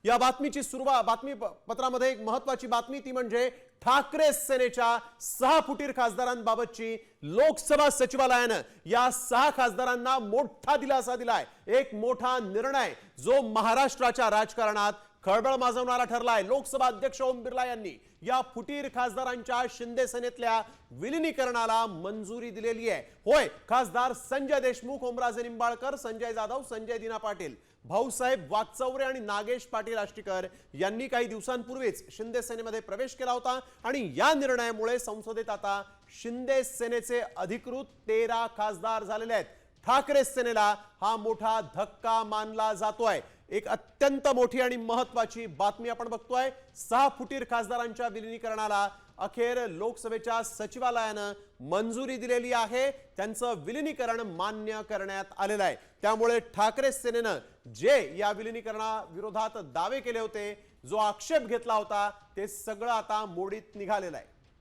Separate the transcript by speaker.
Speaker 1: या बातमीपत्रामध्ये एक महत्त्वाची बातमी ती म्हणजे ठाकरे सेनेच्या 6 फुटीर खासदारांबाबतची लोकसभा सचिवालयाने या 6 खासदारांना मोठा दिलासा दिलाय। एक मोठा निर्णय जो महाराष्ट्राच्या राजकारणात खळबळ माजवणारा ठरलाय। लोकसभा अध्यक्ष ओम बिर्ला यांनी या फुटीर खासदारांच्या शिंदे सेनेतल्या विलीनीकरणाला मंजुरी दिलेली आहे। होय, खासदार संजय देशमुख, ओमराजे निंबाळकर, संजय जाधव, संजय दिना पाटील, भाऊसाहेब वाकचौरे आणि नागेश पाटील आष्टीकर यांनी काही दिवसांपूर्वीच शिंदे सेनेमध्ये प्रवेश केला होता आणि या निर्णयामुळे संसदेत आता शिंदे सेनेचे अधिकृत 13 खासदार झालेले आहेत। ठाकरे सेनेला हा मोठा धक्का मानला जातोय। एक अत्यंत मोठी आणि महत्त्वाची बातमी आपण बघतोय। 6 फुटीर खासदारांच्या विलीनीकरणाला अखेर लोकसभेच्या सचिवालयाने मंजुरी दिलेली आहे। त्यांचं विलीनीकरण मान्य करण्यात आलेलं आहे। त्यामुळे ठाकरे सेनेने जे या विलीनीकरणाविरोधात दावे केले होते, जो आक्षेप घेतला होता, ते सगळं आता मोडीत निघालेलं आहे।